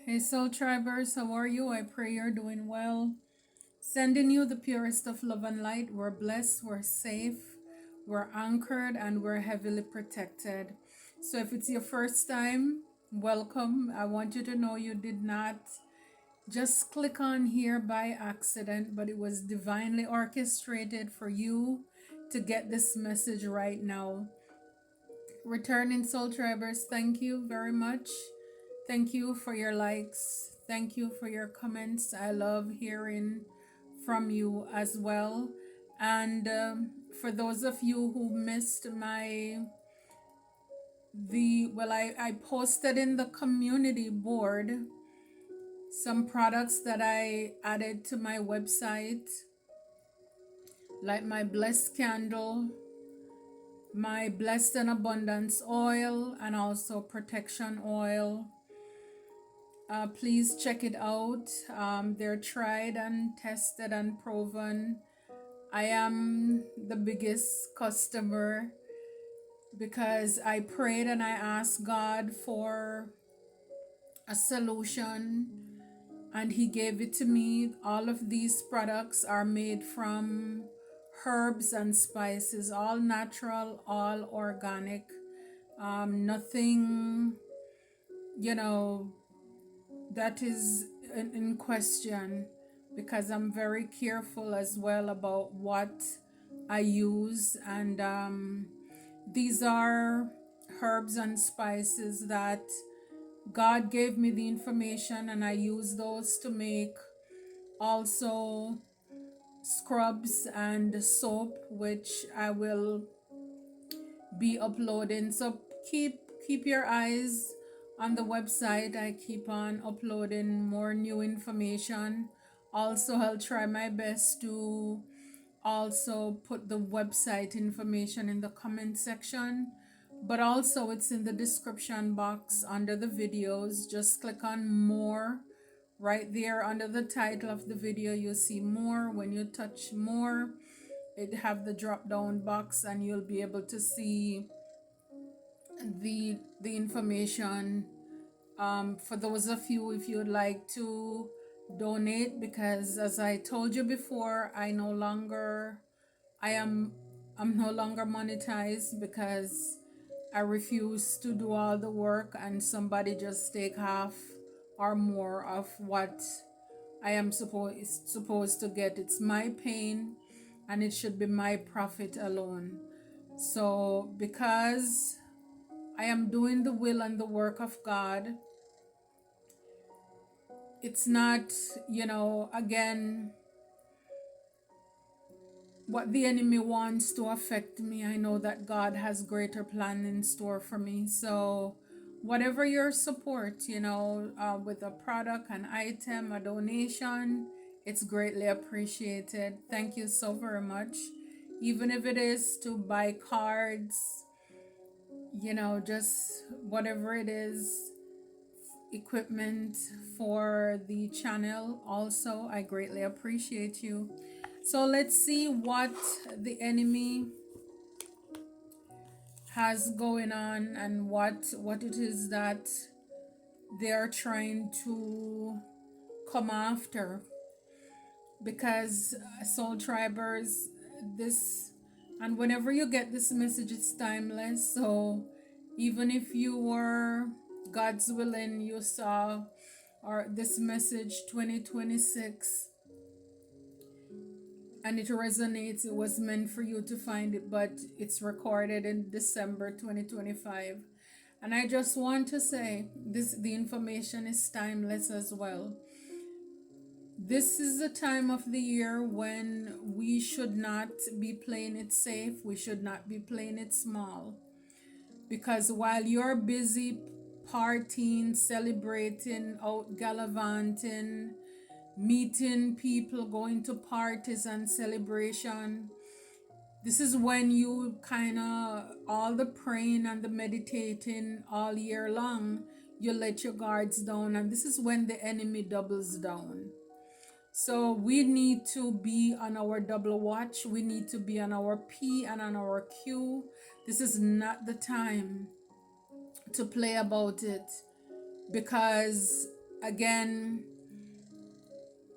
Hey Soul Tribers, how are you? I pray you're doing well. Sending you the purest of love and light. We're blessed, we're safe, we're anchored, and we're heavily protected. So if it's your first time, welcome. I want you to know you did not just click on here by accident, but it was divinely orchestrated for you to get this message right now. Returning Soul Tribers, thank you very much. Thank you for your likes. Thank you for your comments. I love hearing from you as well. And for those of you who missed I posted in the community board some products that I added to my website, like my blessed candle, my blessed and abundance oil, and also protection oil. Please check it out. They're tried and tested and proven. I am the biggest customer because I prayed and I asked God for a solution and He gave it to me. All of these products are made from herbs and spices, all natural, all organic. Nothing, you know, that is in question, because I'm very careful as well about what I use. And these are herbs and spices that God gave me the information, and I use those to make also scrubs and soap, which I will be uploading. So keep your eyes on the website. I keep on uploading more new information. Also, I'll try my best to also put the website information in the comment section, but also it's in the description box under the videos. Just click on more right there under the title of the video. You'll see more. When you touch more, it have the drop down box and you'll be able to see the information. For those of you, if you'd like to donate, because as I told you before, I'm no longer monetized, because I refuse to do all the work and somebody just take half or more of what I am supposed to get. It's my pain and it should be my profit alone. So because I am doing the will and the work of God, it's not, again, what the enemy wants to affect me. I know that God has greater plan in store for me. So whatever your support, with a product, an item, a donation, it's greatly appreciated. Thank you so very much. Even if it is to buy cards, just whatever it is, equipment for the channel, also, I greatly appreciate you. So let's see what the enemy has going on and what it is that they are trying to come after. Because Soul Tribers, this, and whenever you get this message, it's timeless. So even if you were, God's willing, you saw or this message 2026 and it resonates, it was meant for you to find it, but it's recorded in December 2025. And I just want to say this, the information is timeless as well. This is the time of the year when we should not be playing it safe. We should not be playing it small. Because while you're busy partying, celebrating, out gallivanting, meeting people, going to parties and celebration, this is when you kind of, all the praying and the meditating all year long, you let your guards down, and this is when the enemy doubles down. So we need to be on our double watch. We need to be on our P and on our Q. This is not the time to play about it, because again,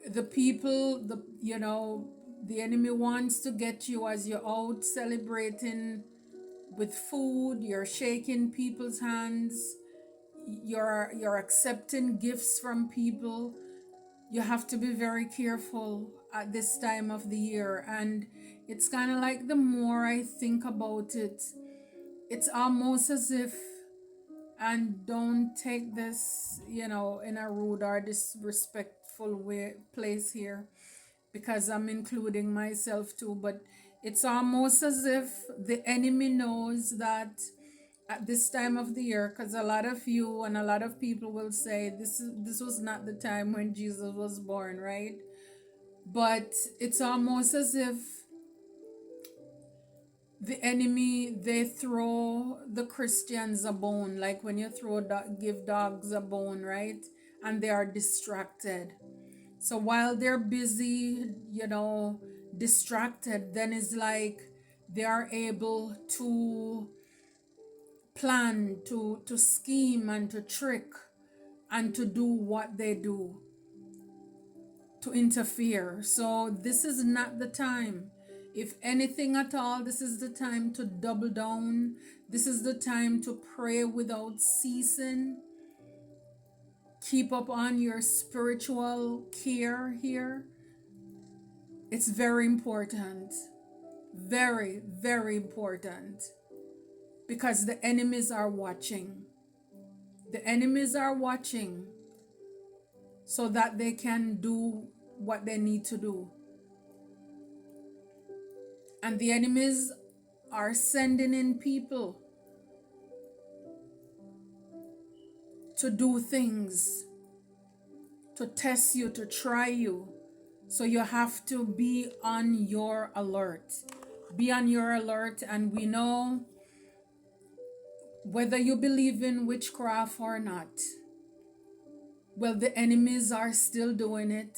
the people, the enemy wants to get you as you're out celebrating with food, you're shaking people's hands, you're accepting gifts from people. You have to be very careful at this time of the year. And it's kind of like, the more I think about it, it's almost as if, and don't take this, in a rude or disrespectful way place here, because I'm including myself too, but it's almost as if the enemy knows that at this time of the year, because a lot of you and a lot of people will say this was not the time when Jesus was born, right? But it's almost as if the enemy, they throw the Christians a bone, like when you give dogs a bone, right? And they are distracted. So while they're busy, distracted, then it's like they are able to plan, to scheme and to trick and to do what they do, to interfere. So this is not the time. If anything at all, this is the time to double down. This is the time to pray without ceasing. Keep up on your spiritual care here. It's very important. Very, very important. Because the enemies are watching. The enemies are watching so that they can do what they need to do. And the enemies are sending in people to do things, to test you, to try you. So you have to be on your alert. Be on your alert. And we know, whether you believe in witchcraft or not, well, the enemies are still doing it.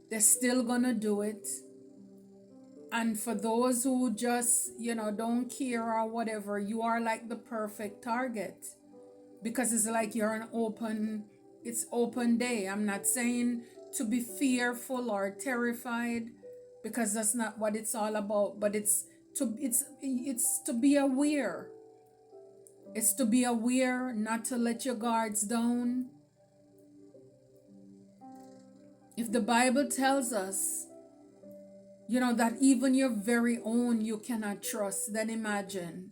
They're still gonna do it. And for those who just, don't care or whatever, you are like the perfect target. Because it's like you're it's open day. I'm not saying to be fearful or terrified, because that's not what it's all about. But it's to be aware. It's to be aware, not to let your guards down. If the Bible tells us, that even your very own you cannot trust, then imagine.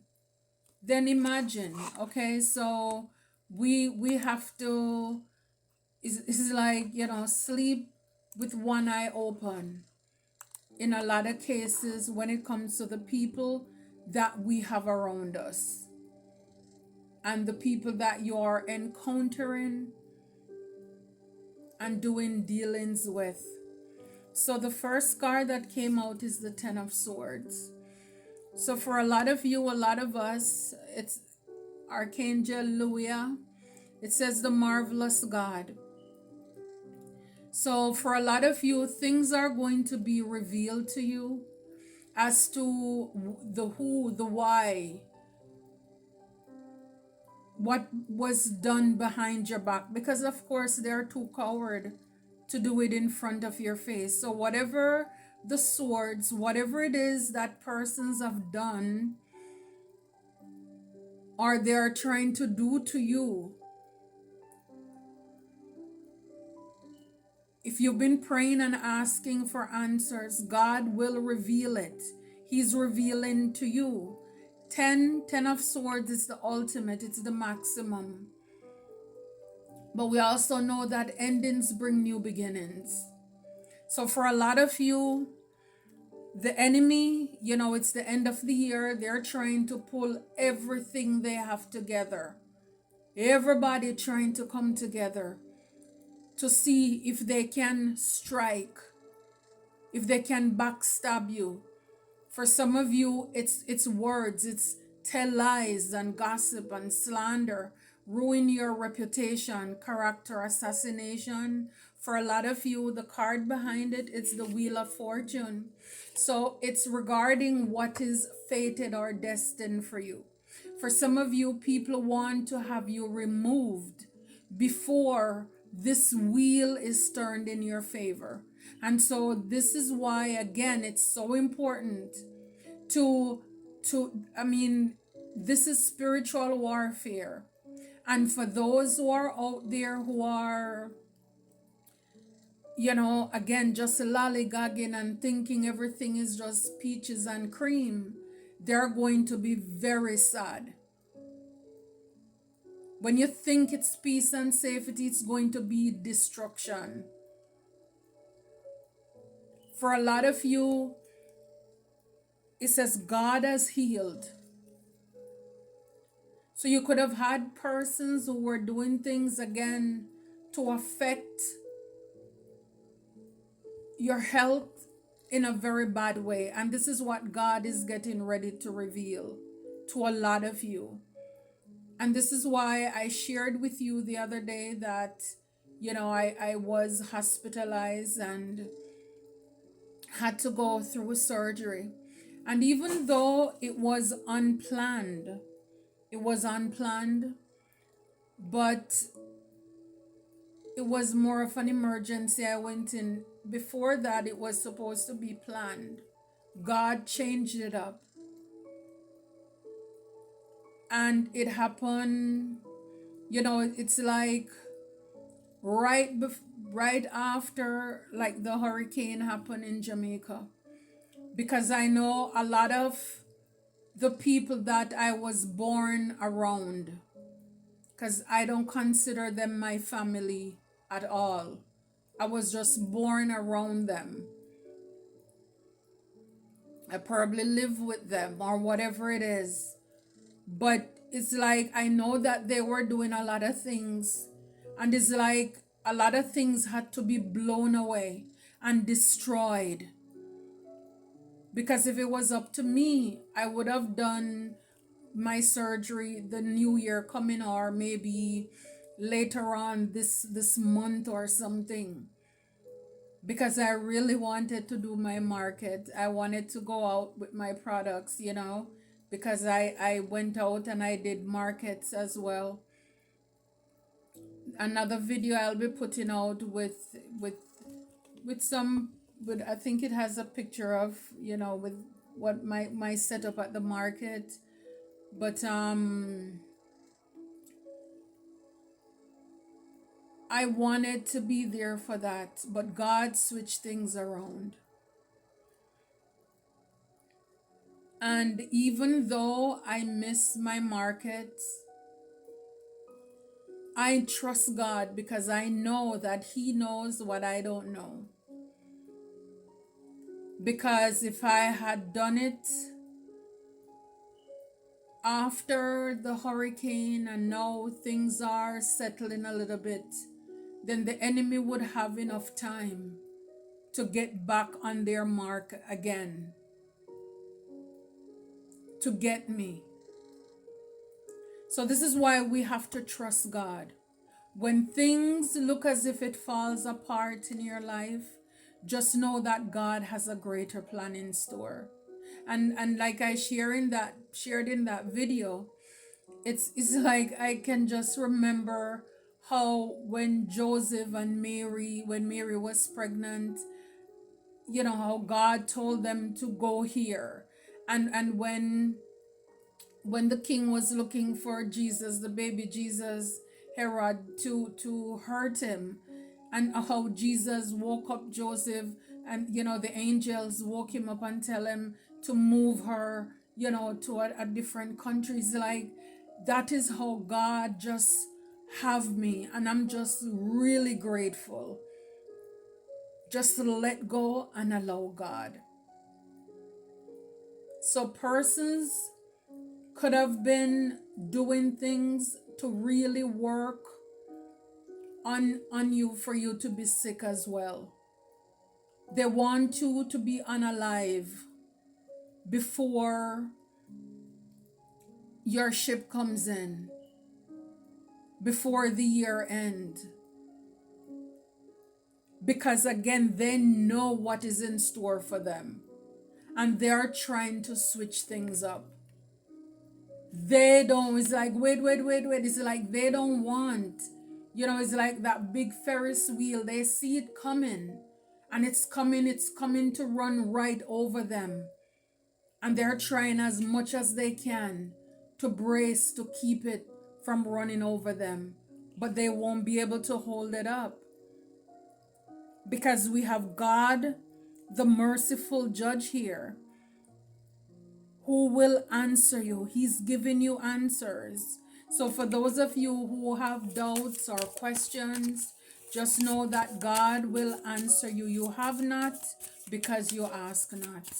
Okay? So we have to, it's like, sleep with one eye open in a lot of cases when it comes to the people that we have around us and the people that you are encountering and doing dealings with. So the first card that came out is the Ten of Swords. So for a lot of you, a lot of us, it's Archangel Luia. It says the marvelous God. So for a lot of you, things are going to be revealed to you as to the who, the why, what was done behind your back. Because of course they're too coward to do it in front of your face. So whatever the swords, whatever it is that persons have done or they're trying to do to you, if you've been praying and asking for answers, God will reveal it. He's revealing to you. Ten of Swords is the ultimate, it's the maximum. But we also know that endings bring new beginnings. So for a lot of you, the enemy, it's the end of the year. They're trying to pull everything they have together. Everybody trying to come together to see if they can strike, if they can backstab you. For some of you, it's words, it's tell lies and gossip and slander, ruin your reputation, character assassination. For a lot of you, the card behind it, it's the Wheel of Fortune. So it's regarding what is fated or destined for you. For some of you, people want to have you removed before this wheel is turned in your favor. And so this is why, again, it's so important to I mean, this is spiritual warfare. And for those who are out there who are, again, just lollygagging and thinking everything is just peaches and cream, they're going to be very sad. When you think it's peace and safety, it's going to be destruction. For a lot of you, it says God has healed. So you could have had persons who were doing things again to affect your health in a very bad way. And this is what God is getting ready to reveal to a lot of you. And this is why I shared with you the other day that, I was hospitalized and had to go through surgery. And even though it was unplanned, but it was more of an emergency. I went in. Before that, it was supposed to be planned. God changed it up. And it happened, it's like right after like the hurricane happened in Jamaica. Because I know a lot of the people that I was born around, because I don't consider them my family at all. I was just born around them. I probably live with them or whatever it is. But it's like I know that they were doing a lot of things. And it's like a lot of things had to be blown away and destroyed. Because if it was up to me, I would have done my surgery the new year coming, or maybe later on this month or something, because I really wanted to do my market. I wanted to go out with my products, because I went out and I did markets as well. Another video I'll be putting out with some, but I think it has a picture of, with what my setup at the market. But I wanted to be there for that, but God switched things around. And even though I miss my markets, I trust God because I know that He knows what I don't know. Because if I had done it after the hurricane and now things are settling a little bit, then the enemy would have enough time to get back on their mark again, to get me. So this is why we have to trust God. When things look as if it falls apart in your life, just know that God has a greater plan in store. And like I shared in that video, it's like I can just remember how when Joseph and Mary, when Mary was pregnant, how God told them to go here. And when the king was looking for Jesus, the baby Jesus, Herod, to hurt him, and how Jesus woke up Joseph, and the angels woke him up and tell him to move her, to a different country. It's like that is how God just have me, and I'm just really grateful. Just to let go and allow God. So persons could have been doing things to really work on you for you to be sick as well. They want you to be unalive before your ship comes in, before the year end. Because again, they know what is in store for them. And they're trying to switch things up. They don't, it's like, wait. It's like they don't want It's like that big Ferris wheel. They see it coming, and it's coming to run right over them. And they're trying as much as they can to brace to keep it from running over them. But they won't be able to hold it up because we have God, the merciful judge here, who will answer you. He's giving you answers. So, for those of you who have doubts or questions, just know that God will answer you. You have not because you ask not.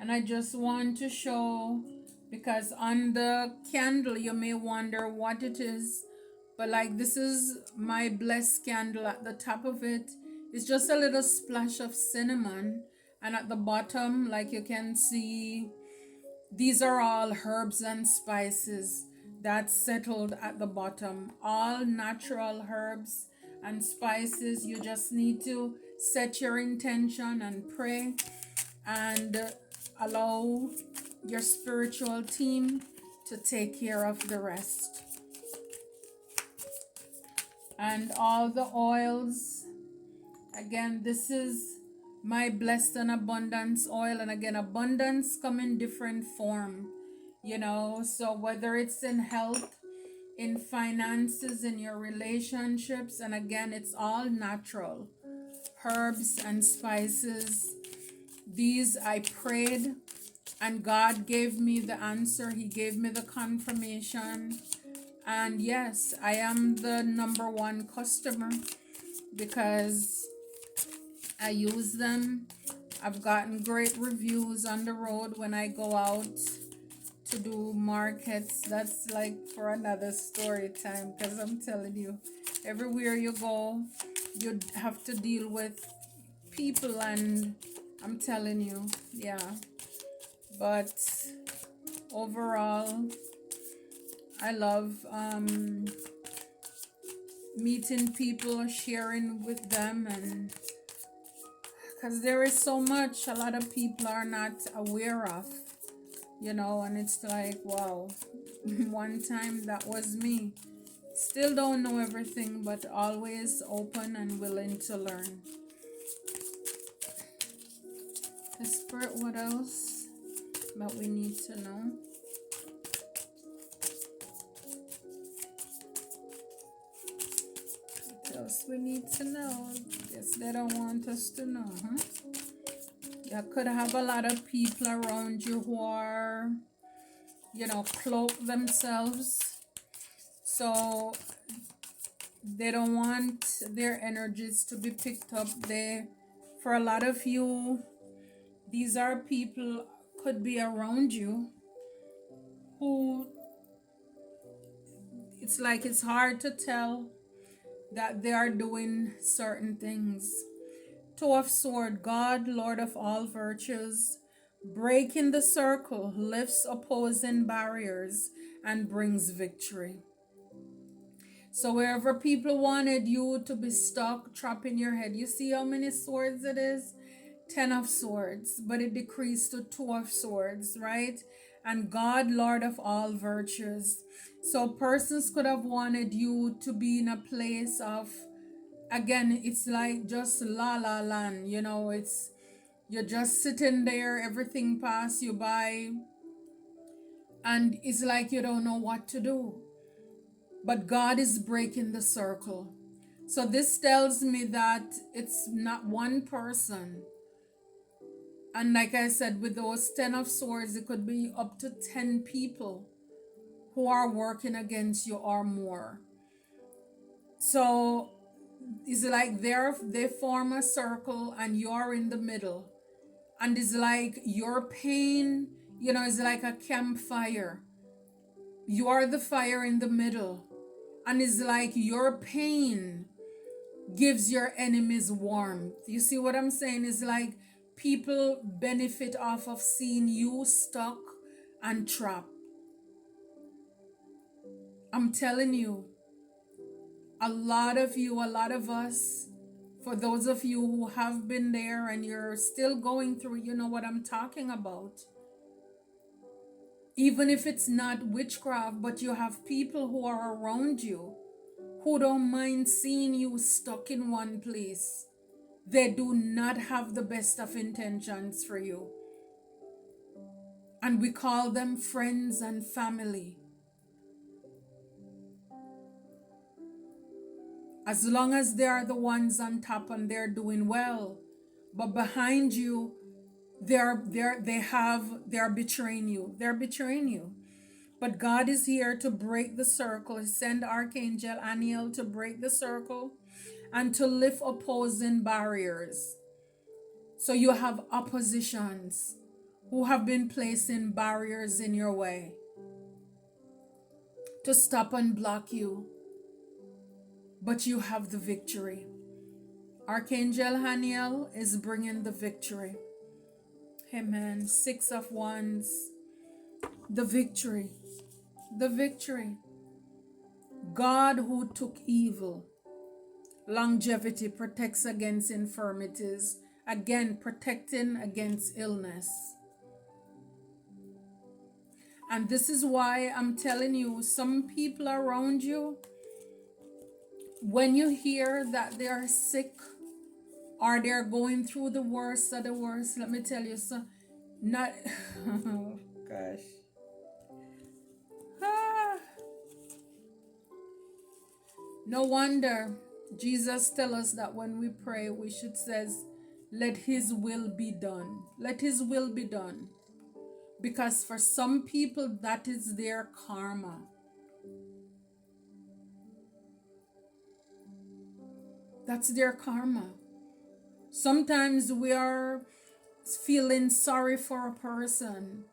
And I just want to show, because on the candle you may wonder what it is, but like this is my blessed candle. At the top of it is just a little splash of cinnamon, and at the bottom, like you can see, these are all herbs and spices that's settled at the bottom, all natural herbs and spices. You just need to set your intention and pray, and allow your spiritual team to take care of the rest. And all the oils, again, this is my blessed and abundance oil. And again, abundance come in different form, so whether it's in health, in finances, in your relationships, and again, it's all natural herbs and spices. These I prayed, and God gave me the answer. He gave me the confirmation. And yes, I am the number one customer because I use them. I've gotten great reviews on the road when I go out to do markets. That's like for another story time, because I'm telling you, everywhere you go, you have to deal with people, and I'm telling you, yeah. But overall, I love meeting people, sharing with them, and because there is so much a lot of people are not aware of, and it's like, wow. One time that was me. Still don't know everything, but always open and willing to learn. The Spirit, what else that we need to know? What else we need to know? Guess they don't want us to know, huh? You could have a lot of people around you who are, cloak themselves. So they don't want their energies to be picked up. For a lot of you, these are people could be around you who it's like it's hard to tell that they are doing certain things. Two of Sword, God, Lord of all virtues, breaking the circle, lifts opposing barriers, and brings victory. So wherever people wanted you to be stuck, trapped in your head, you see how many swords it is? 10 of Swords, but it decreased to 2 of Swords, right? And God, Lord of all virtues. So persons could have wanted you to be in a place of, again, it's like just la la land, it's you're just sitting there, everything pass you by, and it's like you don't know what to do. But God is breaking the circle. So this tells me that it's not one person. And like I said, with those 10 of Swords, it could be up to 10 people who are working against you or more. So it's like they form a circle and you're in the middle. And it's like your pain, it's like a campfire. You are the fire in the middle. And it's like your pain gives your enemies warmth. You see what I'm saying? It's like people benefit off of seeing you stuck and trapped. I'm telling you, a lot of you, a lot of us, for those of you who have been there and you're still going through, you know what I'm talking about. Even if it's not witchcraft, but you have people who are around you who don't mind seeing you stuck in one place. They do not have the best of intentions for you. And we call them friends and family. As long as they are the ones on top and they're doing well. But behind you, they're betraying you. They're betraying you. But God is here to break the circle. He sent Archangel Aniel to break the circle and to lift opposing barriers. So you have oppositions who have been placing barriers in your way to stop and block you. But you have the victory. Archangel Haniel is bringing the victory. Amen. 6 of Wands. The victory. The victory. God who took evil. Longevity protects against infirmities. Again, protecting against illness. And this is why I'm telling you, some people around you, when you hear that they are sick or they're going through the worst of the worst, let me tell you, so not, oh gosh. Ah, no wonder Jesus tells us that when we pray, we should says, let his will be done. Let his will be done. Because for some people, that is their karma. That's their karma. Sometimes we are feeling sorry for a person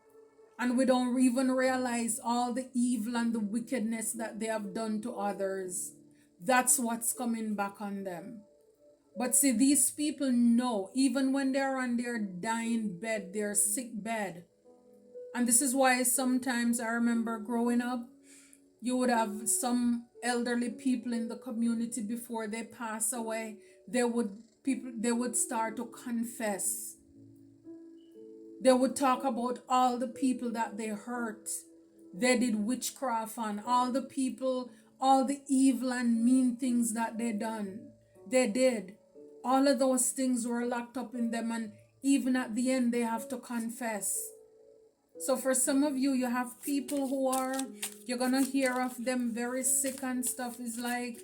and we don't even realize all the evil and the wickedness that they have done to others. That's what's coming back on them. But see, these people know, even when they're on their dying bed, their sick bed. And this is why sometimes I remember growing up, you would have some elderly people in the community before they pass away. They would start to confess. They would talk about all the people that they hurt. They did witchcraft on all the people, all the evil and mean things that they did. All of those things were locked up in them, and even at the end they have to confess. So for some of you, you have people who are, you're gonna hear of them very sick and stuff. It's like,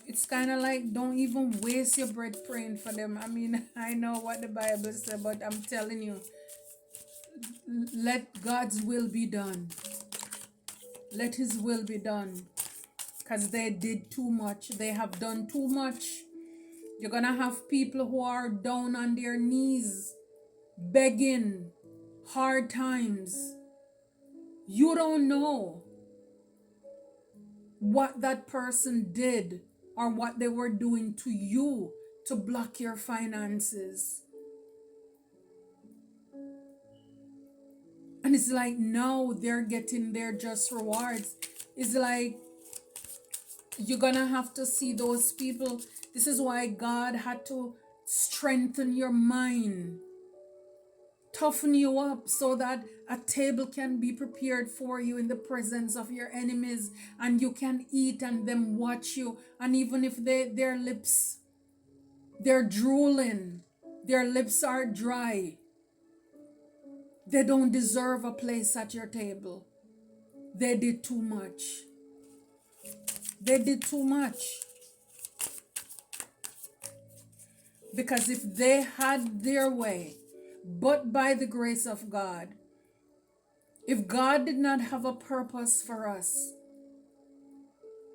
it's kind of like, don't even waste your breath praying for them. I mean, I know what the Bible says, but I'm telling you, let God's will be done. Let his will be done. Because they did too much. They have done too much. You're gonna have people who are down on their knees, begging, hard times. You don't know what that person did or what they were doing to you to block your finances. And it's like now they're getting their just rewards. It's like you're gonna have to see those people. This is why God had to strengthen your mind, toughen you up so that a table can be prepared for you in the presence of your enemies, and you can eat and them watch you. And even if their lips, they're drooling, their lips are dry, they don't deserve a place at your table. They did too much. They did too much. Because if they had their way, but by the grace of God, if God did not have a purpose for us,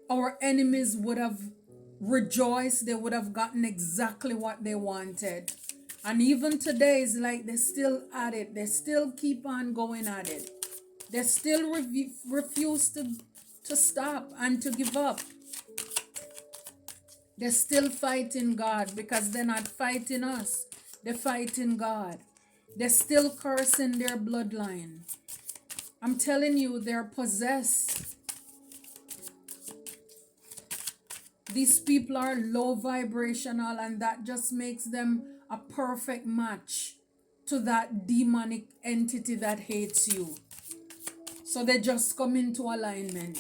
our enemies would have rejoiced. They would have gotten exactly what they wanted. And even today, it's like they're still at it. They still keep on going at it. They still refuse to stop and to give up. They're still fighting God because they're not fighting us. They're fighting God. They're still cursing their bloodline. I'm telling you, they're possessed. These people are low vibrational, and that just makes them a perfect match to that demonic entity that hates you. So they just come into alignment.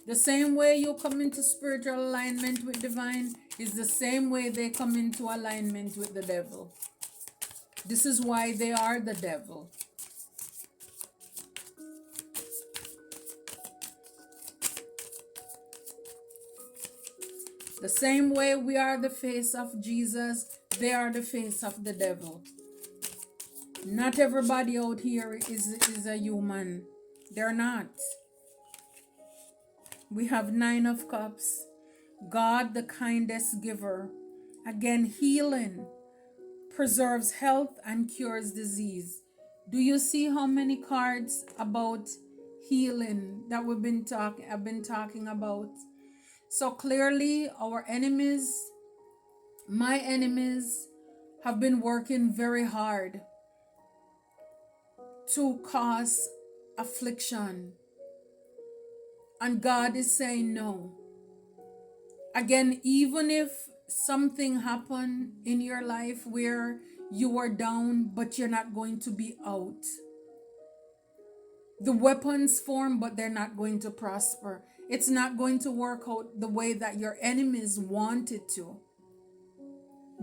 The same way you come into spiritual alignment with divine is the same way they come into alignment with the devil. This is why they are the devil. The same way we are the face of Jesus, they are the face of the devil. Not everybody out here is a human. They're not. We have 9 of Cups. God, the kindest giver. Again, healing, preserves health and cures disease. Do you see how many cards about healing that I've been talking about? So clearly our enemies, my enemies, have been working very hard to cause affliction. And God is saying no. Again, even if something happened in your life where you are down, but you're not going to be out. The weapons form, but they're not going to prosper. It's not going to work out the way that your enemies want it to.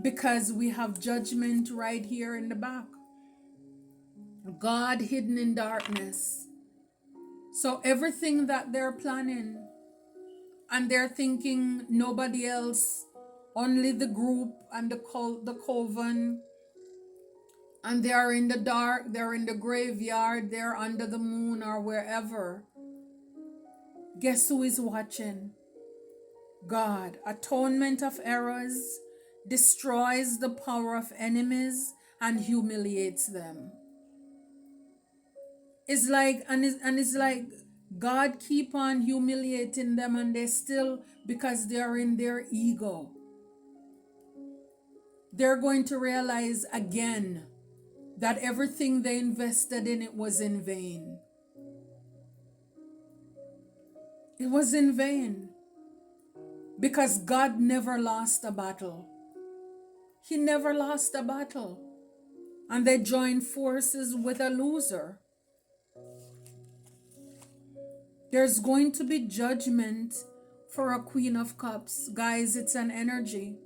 Because we have judgment right here in the back. God hidden in darkness. So everything that they're planning, and they're thinking nobody else, only the group and the coven, and they are in the dark, they're in the graveyard, they're under the moon or wherever. Guess who is watching? God. Atonement of errors destroys the power of enemies and humiliates them. It's like, it's like God keep on humiliating them, and they still, because they're in their ego, they're going to realize again that everything they invested in it was in vain. It was in vain. Because God never lost a battle. He never lost a battle. And they joined forces with a loser. There's going to be judgment for a Queen of Cups. Guys, it's an energy.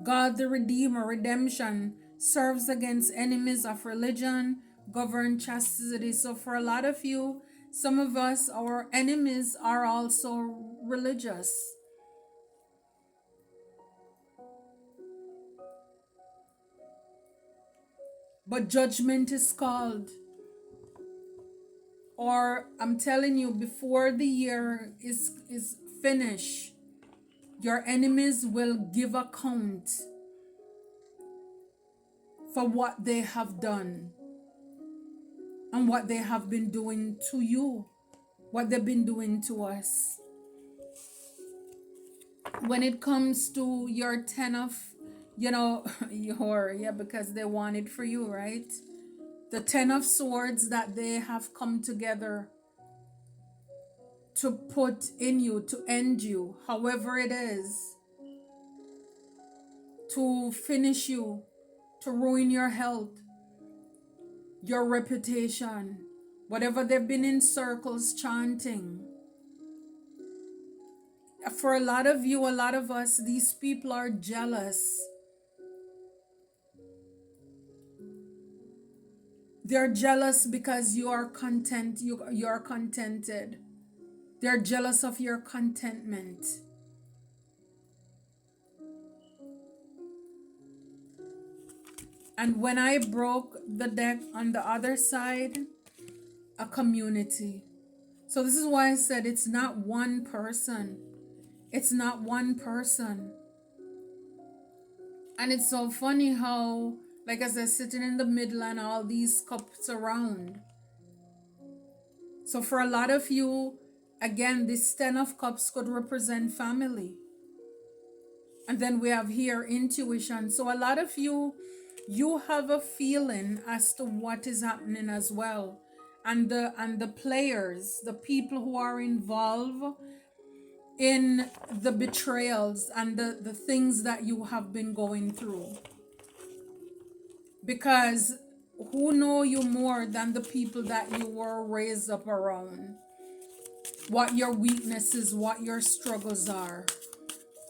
God the Redeemer, redemption, serves against enemies of religion, govern chastity. So for a lot of you, some of us, our enemies are also religious. But judgment is called. Or I'm telling you, before the year is finished, your enemies will give account for what they have done and what they have been doing to you, what they've been doing to us. When it comes to your 10 of, because they want it for you, right? The 10 of Swords that they have come together to put in you, to end you, however it is, to finish you, to ruin your health, your reputation, whatever they've been in circles chanting. For a lot of you, a lot of us, these people are jealous. They're jealous because you are content, you are contented. They're jealous of your contentment. And when I broke the deck on the other side, a community. So this is why I said it's not one person. It's not one person. And it's so funny how, like as they're sitting in the middle and all these cups around. So for a lot of you, again, this 10 of Cups could represent family. And then we have here intuition. So a lot of you, you have a feeling as to what is happening as well. And the players, the people who are involved in the betrayals and the things that you have been going through. because who know you more than the people that you were raised up around? What your weaknesses, what your struggles are.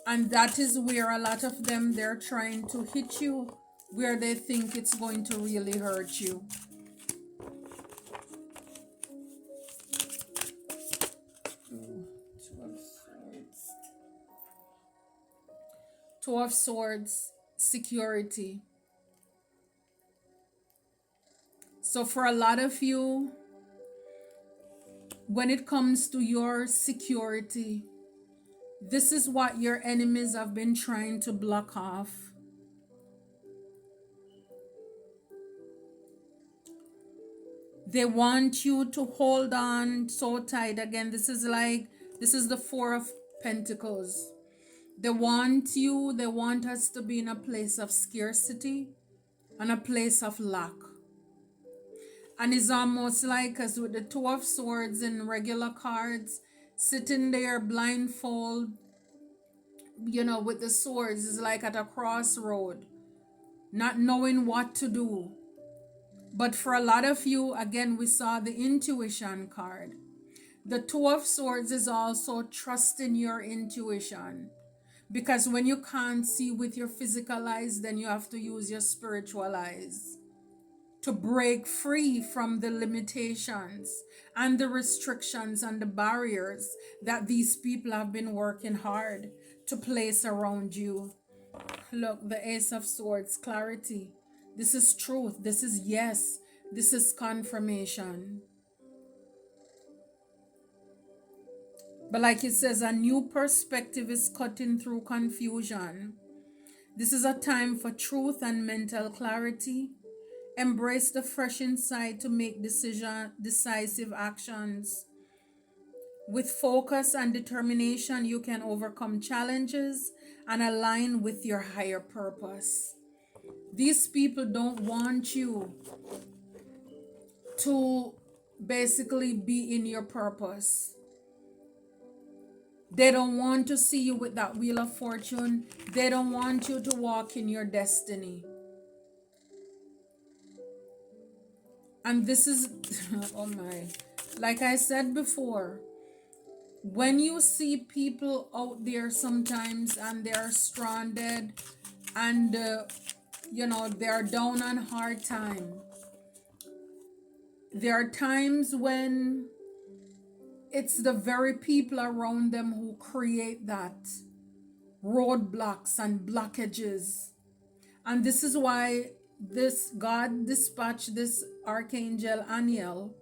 And that is where a lot of them, they're trying to hit you where they think it's going to really hurt you. Two of Swords. Two of Swords, security. So for a lot of you, when it comes to your security, this is what your enemies have been trying to block off. They want you to hold on so tight. Again, this is the Four of Pentacles. They want us to be in a place of scarcity and a place of lack. And it's almost like us with the Two of Swords in regular cards, sitting there blindfold, with the swords. Is like at a crossroad, not knowing what to do. But for a lot of you, again, we saw the intuition card. The Two of Swords is also trusting your intuition. Because when you can't see with your physical eyes, then you have to use your spiritual eyes to break free from the limitations and the restrictions and the barriers that these people have been working hard to place around you. Look, the Ace of Swords, clarity. This is truth. This is yes. This is confirmation. But like it says, a new perspective is cutting through confusion. This is a time for truth and mental clarity. Embrace the fresh insight to make decisive actions. With focus and determination, you can overcome challenges and align with your higher purpose. These people don't want you to basically be in your purpose. They don't want to see you with that Wheel of Fortune. They don't want you to walk in your destiny. And this is, oh my, like I said before, when you see people out there sometimes and they're stranded and, they're down on hard time, there are times when it's the very people around them who create that roadblocks and blockages. And this is why this God dispatched this Archangel Aniel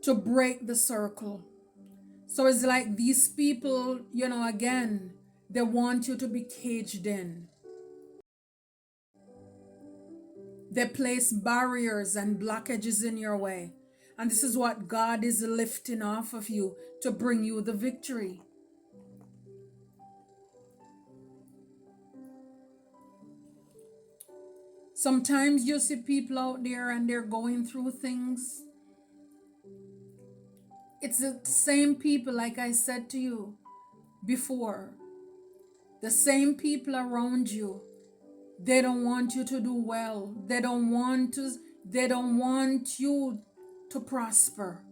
to break the circle. So it's like these people, again, they want you to be caged in. They place barriers and blockages in your way. And this is what God is lifting off of you to bring you the victory. Sometimes you see people out there and they're going through things. It's the same people, like I said to you before. The same people around you. They don't want you to do well. They don't want you to prosper.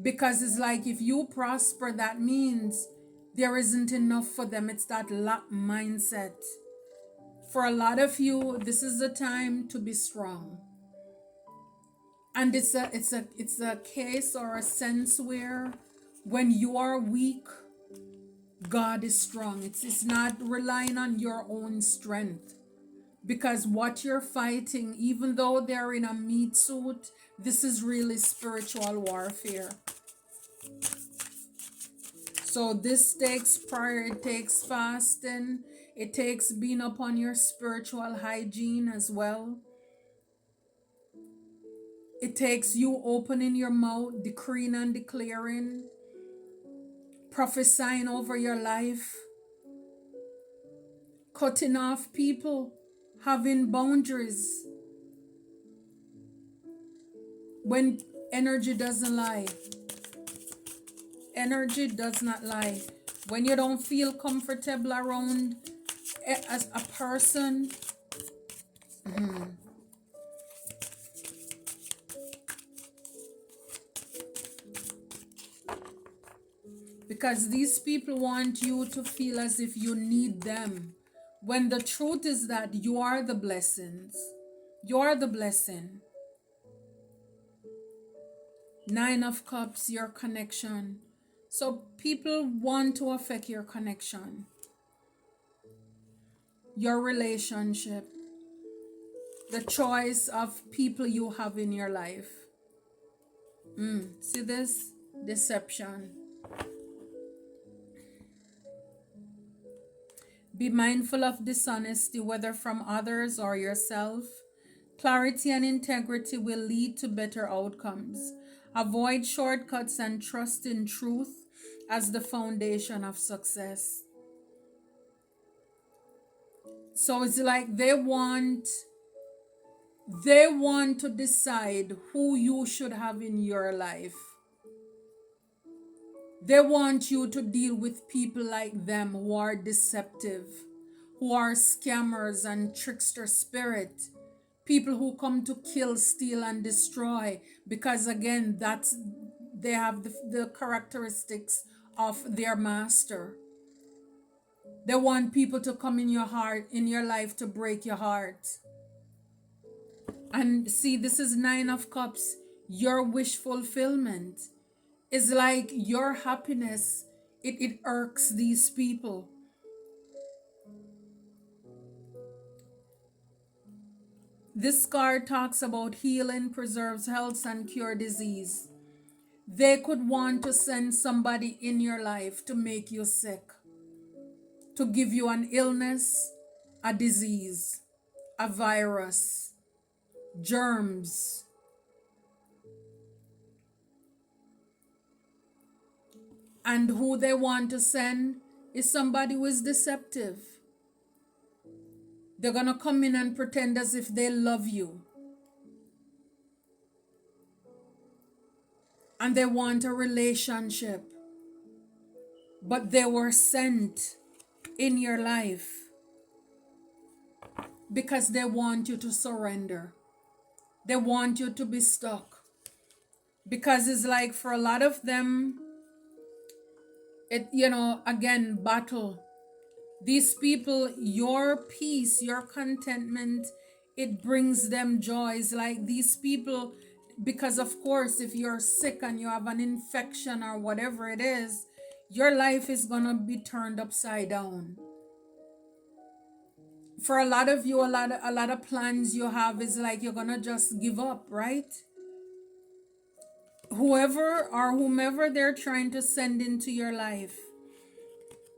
Because it's like if you prosper, that means there isn't enough for them. It's that lack mindset. For a lot of you, this is the time to be strong. And it's a case or a sense where when you are weak, God is strong. It's not relying on your own strength. Because what you're fighting, even though they're in a meat suit, this is really spiritual warfare. So this takes prayer, it takes fasting, it takes being upon your spiritual hygiene as well. It takes you opening your mouth, decreeing and declaring, prophesying over your life, cutting off people, having boundaries. When energy doesn't lie, energy does not lie. When you don't feel comfortable around as a person, because these people want you to feel as if you need them, when the truth is that you are the blessings. You are the blessing. Nine of Cups, your connection. So people want to affect your connection, your relationship, the choice of people you have in your life. See this? Deception. Be mindful of dishonesty, whether from others or yourself. Clarity and integrity will lead to better outcomes. Avoid shortcuts and trust in truth as the foundation of success. So it's like they want to decide who you should have in your life. They want you to deal with people like them who are deceptive, who are scammers and trickster spirit, people who come to kill, steal, and destroy, because again, they have the characteristics of their master. They want people to come in your heart, in your life, to break your heart. And see, this is Nine of Cups. Your wish fulfillment is like your happiness. It irks these people. This card talks about healing, preserves health, and cure disease. They could want to send somebody in your life to make you sick, to give you an illness, a disease, a virus, germs. And who they want to send is somebody who is deceptive. They're going to come in and pretend as if they love you. And they want a relationship. But they were sent in your life because they want you to surrender. They want you to be stuck. Because it's like for a lot of them, again, battle. These people, your peace, your contentment, it brings them joys. Like these people, because of course, if you're sick and you have an infection or whatever it is, your life is going to be turned upside down. For a lot of you, a lot of plans you have is like you're going to just give up, right? Whoever or whomever they're trying to send into your life,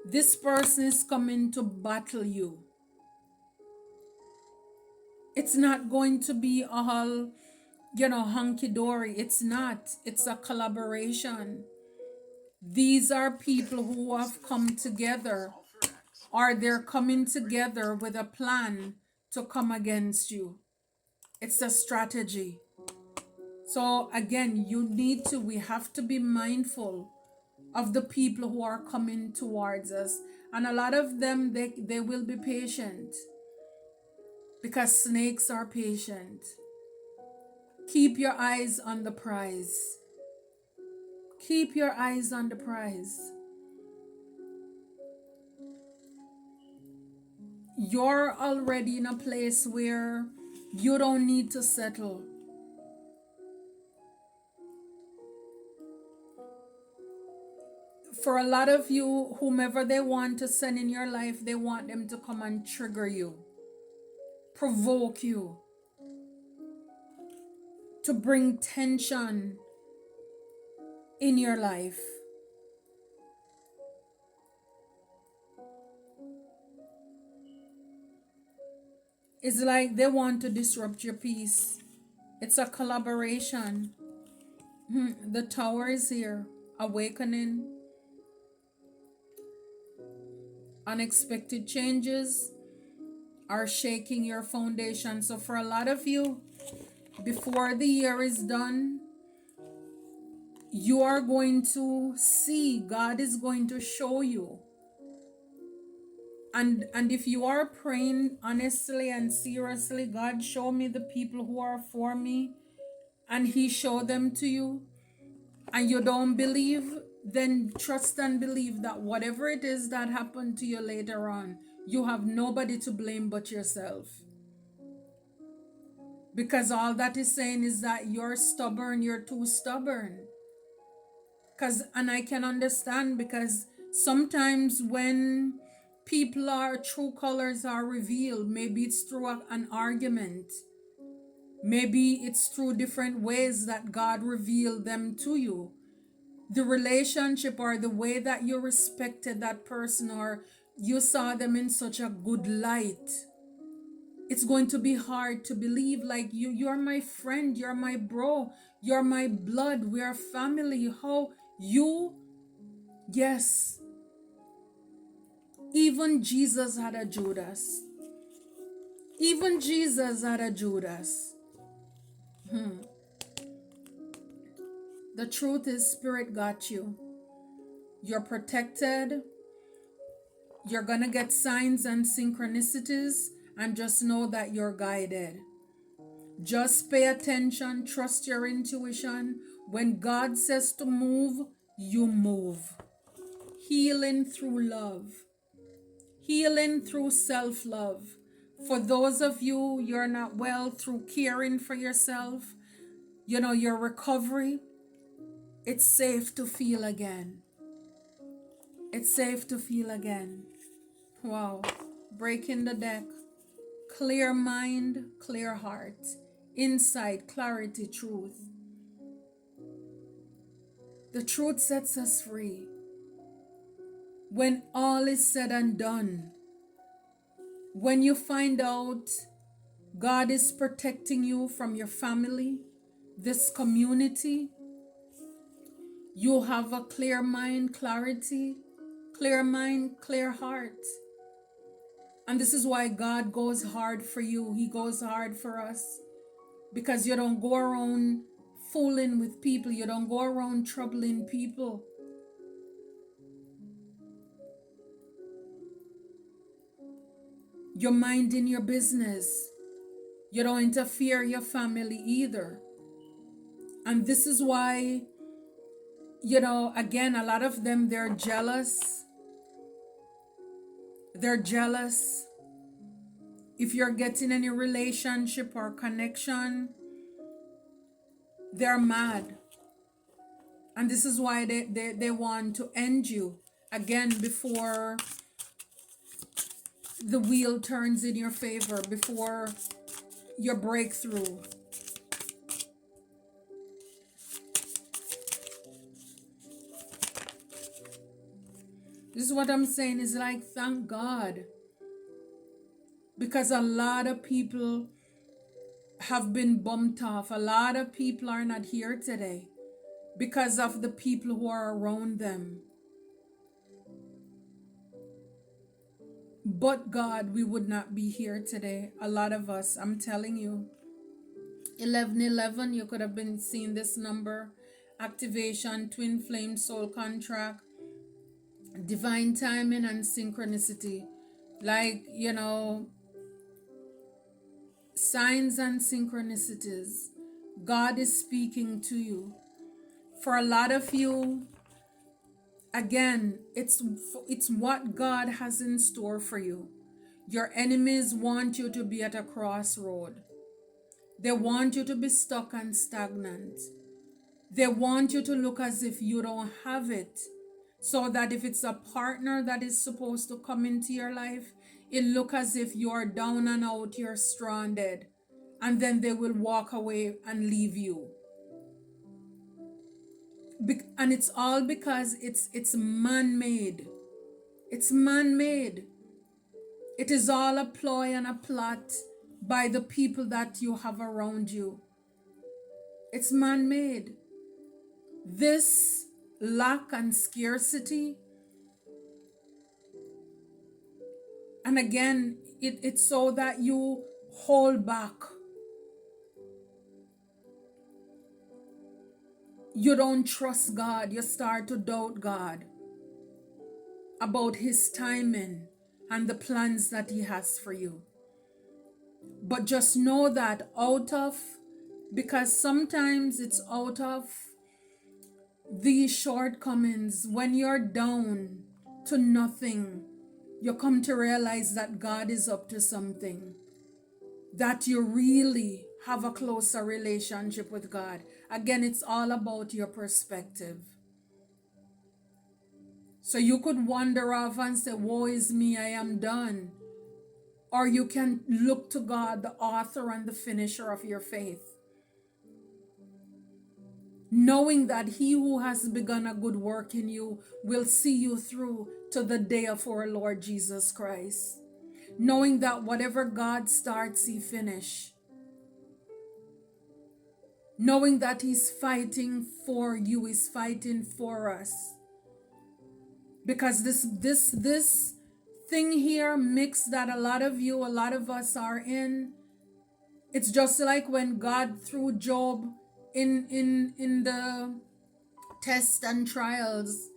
this person is coming to battle you. It's not going to be all, hunky-dory. It's not. It's a collaboration. These are people who have come together, or they're coming together with a plan to come against you. It's a strategy. So again, we have to be mindful of the people who are coming towards us. And a lot of them, they will be patient, because snakes are patient. Keep your eyes on the prize. Keep your eyes on the prize. You're already in a place where you don't need to settle. For a lot of you, whomever they want to send in your life, they want them to come and trigger you, provoke you, to bring tension in your life. It's like they want to disrupt your peace. It's a collaboration. The Tower is here. Awakening. Unexpected changes are shaking your foundation. So for a lot of you, before the year is done, you are going to see, God is going to show you And if you are praying honestly and seriously, God, show me the people who are for me, and He show them to you, and you don't believe, then trust and believe that whatever it is that happened to you later on, you have nobody to blame but yourself. Because all that is saying is that you're stubborn, you're too stubborn. And I can understand, because sometimes when people are true colors are revealed, maybe it's through an argument, maybe it's through different ways that God revealed them to you. The relationship, or the way that you respected that person, or you saw them in such a good light, it's going to be hard to believe, like, you're my friend, you're my bro, you're my blood, we're family. How you Yes, even Jesus had a Judas. Even Jesus had a Judas. The truth is, Spirit got you. You're protected. You're going to get signs and synchronicities, and just know that you're guided. Just pay attention, trust your intuition. When God says to move, you move. Healing through love. Healing through self-love. For those of you, you're not well, through caring for yourself, your recovery, it's safe to feel again. It's safe to feel again. Wow. Breaking the deck. Clear mind, clear heart. Insight, clarity, truth. The truth sets us free. When all is said and done, when you find out God is protecting you from your family, this community, you have a clear mind, clarity, clear mind, clear heart. And this is why God goes hard for you. He goes hard for us. Because you don't go around fooling with people. You don't go around troubling people. You're minding your business. You don't interfere your family either. And this is why, again, a lot of them, they're jealous. They're jealous. If you're getting any relationship or connection, they're mad. And this is why they want to end you, again, before the wheel turns in your favor, before your breakthrough. This is what I'm saying, is like, thank God. Because a lot of people have been bumped off. A lot of people are not here today because of the people who are around them. But God, we would not be here today. A lot of us, I'm telling you. 1111, you could have been seeing this number. Activation, twin flame, soul contract, divine timing and synchronicity. Like, signs and synchronicities. God is speaking to you. For a lot of you, again, it's what God has in store for you. Your enemies want you to be at a crossroad. They want you to be stuck and stagnant. They want you to look as if you don't have it. So that if it's a partner that is supposed to come into your life, it look as if you're down and out, you're stranded. And then they will walk away and leave you. And it's all because it's man-made. It's man-made. It is all a ploy and a plot by the people that you have around you. It's man-made. This lack and scarcity, and again, it's so that you hold back. You don't trust God. You start to doubt God about His timing. and the plans that He has for you. But just know that because sometimes it's out of these shortcomings, when you're down to nothing, you come to realize that God is up to something, that you really have a closer relationship with God. Again, it's all about your perspective. So you could wander off and say, woe is me, I am done. Or you can look to God, the author and the finisher of your faith, knowing that He who has begun a good work in you will see you through to the day of our Lord Jesus Christ. Knowing that whatever God starts, He finish. Knowing that He's fighting for you, He's fighting for us. Because this thing here, mix that a lot of us are in, it's just like when God threw Job in the tests and trials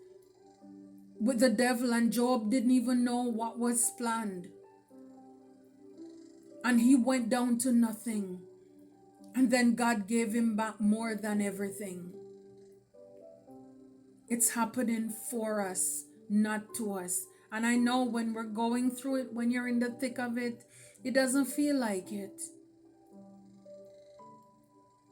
with the devil, and Job didn't even know what was planned. And he went down to nothing. And then God gave him back more than everything. It's happening for us, not to us. And I know when we're going through it, when you're in the thick of it, it doesn't feel like it.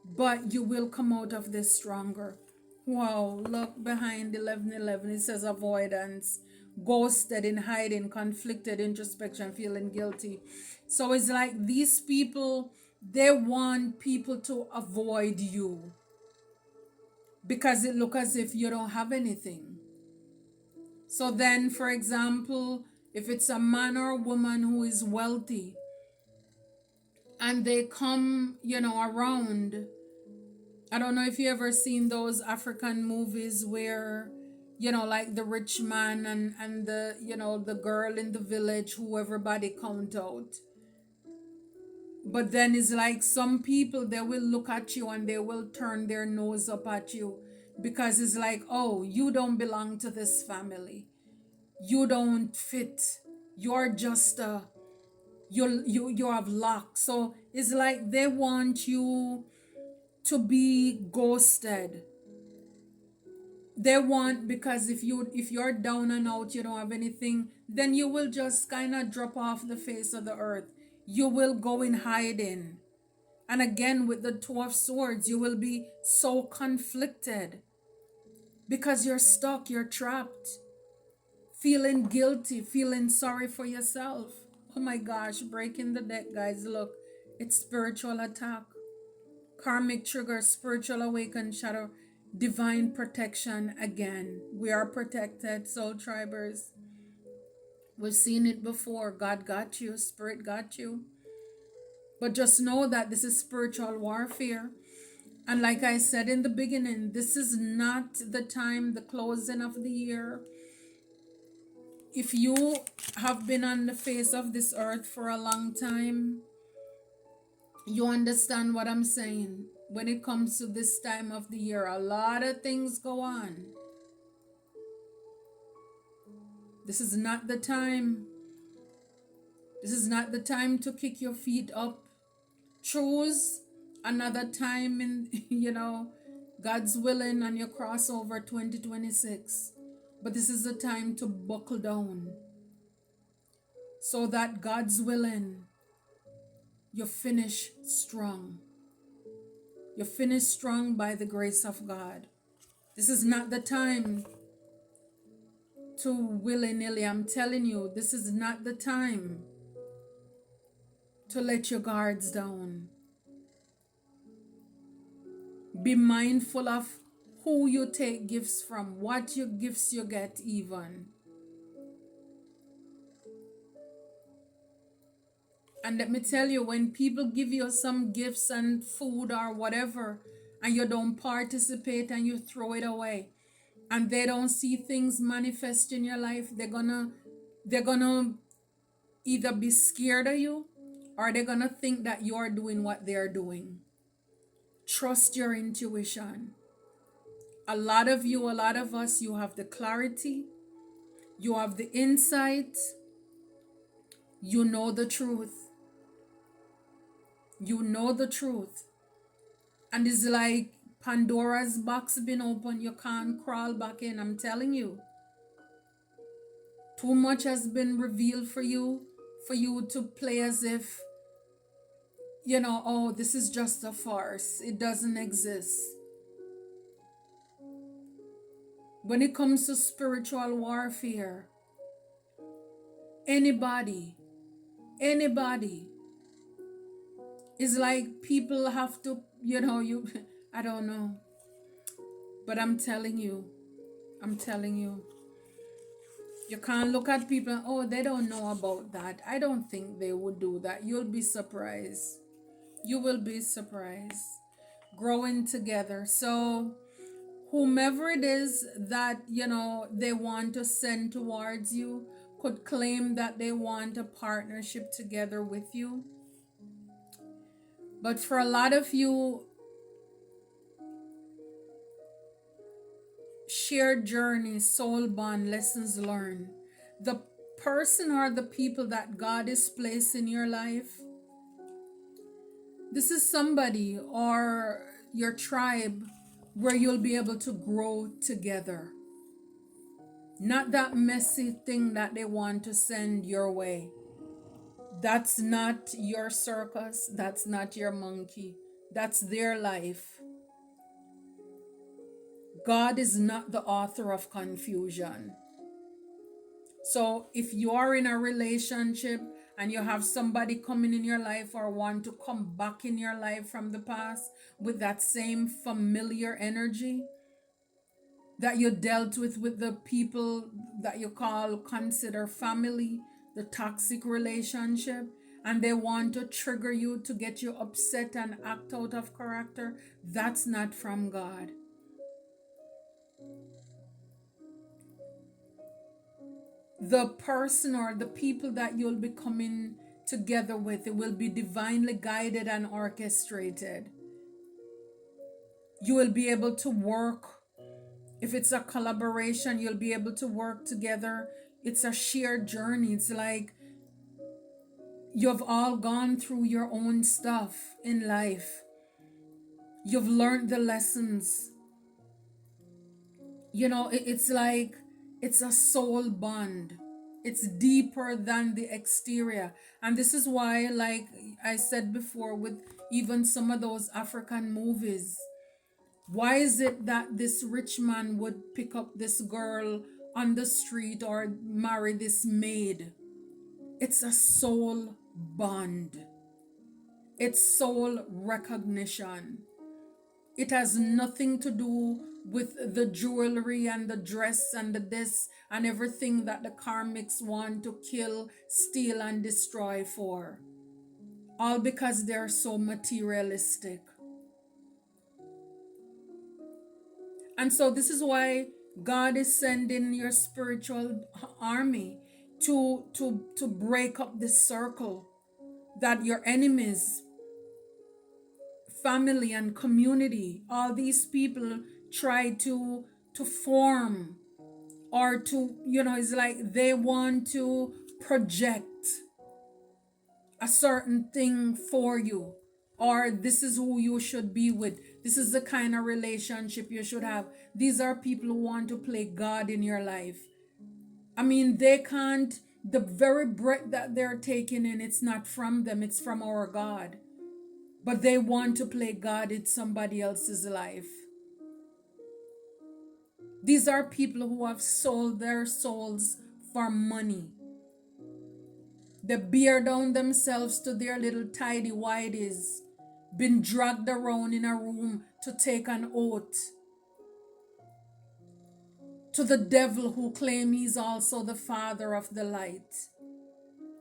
But you will come out of this stronger. Wow, look behind 11:11. It says avoidance, ghosted, in hiding, conflicted, introspection, feeling guilty. So it's like these people, they want people to avoid you because it looks as if you don't have anything. So then, for example, if it's a man or a woman who is wealthy and they come, around, I don't know if you ever seen those African movies where, like the rich man and the, the girl in the village who everybody count out. But then it's like some people, they will look at you and they will turn their nose up at you because it's like, oh, you don't belong to this family. You don't fit. You're just you have luck. So it's like they want you to be ghosted. They want, because if you're down and out, you don't have anything, then you will just kind of drop off the face of the earth. You will go in hiding. And again, with the Two of Swords, you will be so conflicted because you're stuck, you're trapped, feeling guilty, feeling sorry for yourself. Oh my gosh, breaking the deck, guys. Look, it's spiritual attack, karmic trigger, spiritual awakened shadow, divine protection. Again, we are protected, soul tribers. We've seen it before. God got you, spirit got you. But just know that this is spiritual warfare. And like I said in the beginning, this is not the time, the closing of the year. If you have been on the face of this earth for a long time, you understand what I'm saying. When it comes to this time of the year, a lot of things go on. This is not the time. This is not the time to kick your feet up. Choose another time in, God's willing, and your crossover 2026. But this is the time to buckle down so that God's willing, you finish strong. You finish strong by the grace of God. This is not the time to willy-nilly. I'm telling you, this is not the time to let your guards down. Be mindful of who you take gifts from, what your gifts you get even. And let me tell you, when people give you some gifts and food or whatever, and you don't participate and you throw it away, and they don't see things manifest in your life, they're gonna either be scared of you or they're gonna think that you're doing what they're doing. Trust your intuition. A lot of us, you have the clarity, you have the insight, You know the truth. You know the truth. And it's like Pandora's box been open. You can't crawl back in. I'm telling you. Too much has been revealed for you to play as if, oh, this is just a farce. It doesn't exist. When it comes to spiritual warfare, anybody, anybody, is like people have to, I don't know. But I'm telling you, you can't look at people, oh, they don't know about that. I don't think they would do that. You'll be surprised. You will be surprised. Growing together. So, whomever it is that, they want to send towards you could claim that they want a partnership together with you. But for a lot of you, shared journey, soul bond, lessons learned. The person or the people that God is placed in your life, this is somebody or your tribe where you'll be able to grow together. Not that messy thing that they want to send your way. That's not your circus. That's not your monkey. That's their life. God is not the author of confusion. So if you are in a relationship and you have somebody coming in your life or want to come back in your life from the past with that same familiar energy that you dealt with the people that you consider family, the toxic relationship, and they want to trigger you to get you upset and act out of character, that's not from God. The person or the people that you'll be coming together with, it will be divinely guided and orchestrated. You will be able to work. If it's a collaboration, you'll be able to work together. It's a shared journey. It's like you've all gone through your own stuff in life. You've learned the lessons. It's like it's a soul bond. It's deeper than the exterior. And this is why, like I said before, with even some of those African movies, why is it that this rich man would pick up this girl on the street or marry this maid? It's a soul bond. It's soul recognition. It has nothing to do with the jewelry and the dress and the this and everything that the karmics want to kill, steal, and destroy for. All because they're so materialistic. And so this is why God is sending your spiritual army to break up this circle that your enemies, family and community, all these people try to form or to, it's like they want to project a certain thing for you, or this is who you should be with, this is the kind of relationship you should have. These are people who want to play God in your life. I mean, they can't, the very breath that they're taking in, it's not from them, it's from our God. But they want to play God in somebody else's life. These are people who have sold their souls for money. They bear down themselves to their little tidy whities, been dragged around in a room to take an oath to the devil who claim he's also the father of the light.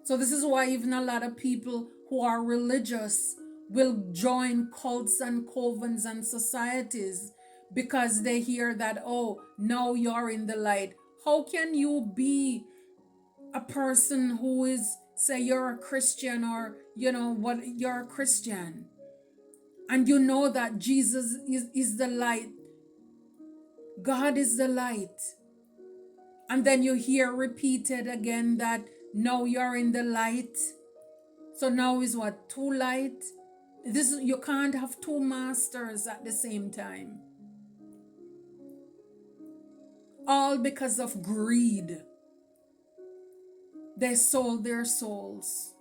So this is why even a lot of people who are religious will join cults and covens and societies because they hear that, oh, now you're in the light. How can you be a person who is, say you're a Christian, or what, you're a Christian, and you know that Jesus is the light, God is the light, and then you hear repeated again that Now you're in the light. So now is what? Too light? You can't have two masters at the same time. All because of greed. They sold their souls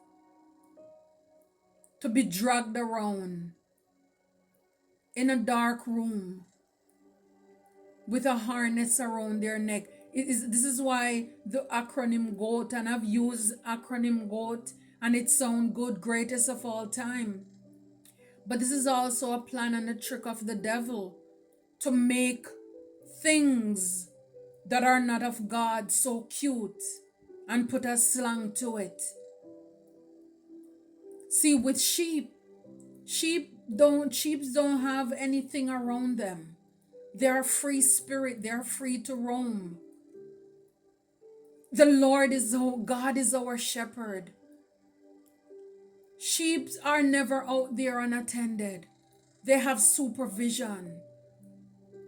to be dragged around in a dark room with a harness around their neck. This is why the acronym GOAT, and I've used acronym GOAT and it sounds good, greatest of all time. But this is also a plan and a trick of the devil to make things that are not of God so cute and put a slang to it. See, with sheep don't have anything around them. They're a free spirit, they're free to roam. God is our shepherd. Sheep are never out there unattended. They have supervision.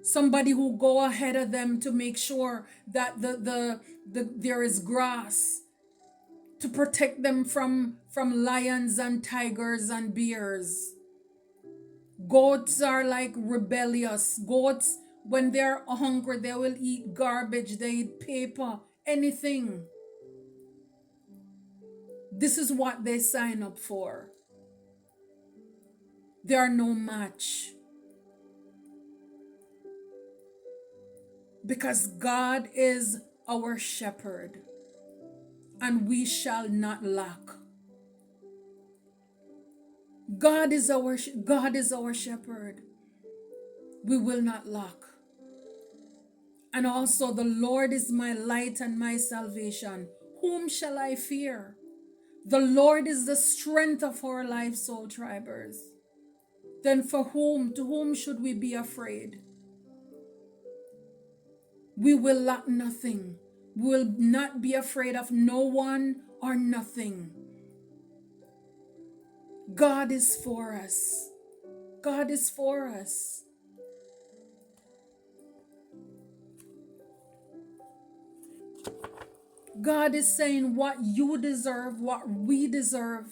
Somebody who go ahead of them to make sure that there is grass to protect them from lions and tigers and bears. Goats are like rebellious. Goats, when they're hungry, they will eat garbage, they eat paper, anything. This is what they sign up for. They are no match. Because God is our shepherd and we shall not lack. God is our shepherd. We will not lack. And also the Lord is my light and my salvation. Whom shall I fear? The Lord is the strength of our life, soul tribers. Then to whom should we be afraid? We will lack nothing. We will not be afraid of no one or nothing. God is for us. God is for us. God is saying what you deserve, what we deserve,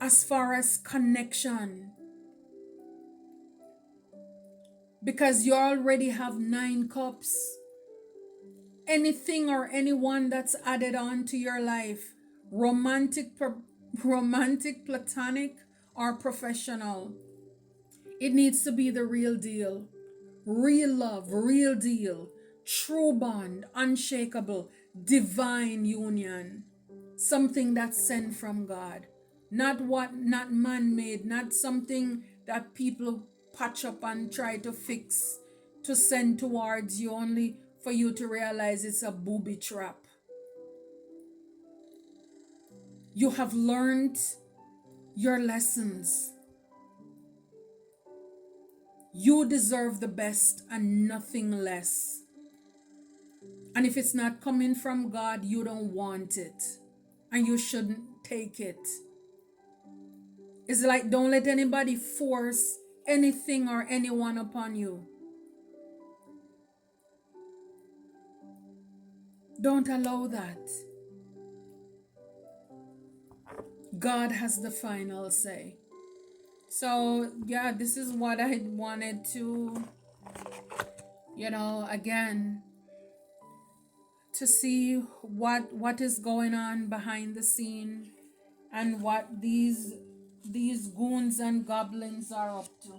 as far as connection. Because you already have 9 cups. Anything or anyone that's added on to your life, romantic, platonic, or professional, it needs to be the real deal. Real love, real deal, true bond, unshakable, divine union. Something that's sent from God. Not man-made, not something that people patch up and try to fix to send towards you only for you to realize it's a booby trap. You have learned your lessons. You deserve the best and nothing less. And if it's not coming from God, you don't want it. And you shouldn't take it. It's like, don't let anybody force anything or anyone upon you. Don't allow that. God has the final say. So, yeah, this is what I wanted to, again, to see what is going on behind the scene and what these goons and goblins are up to.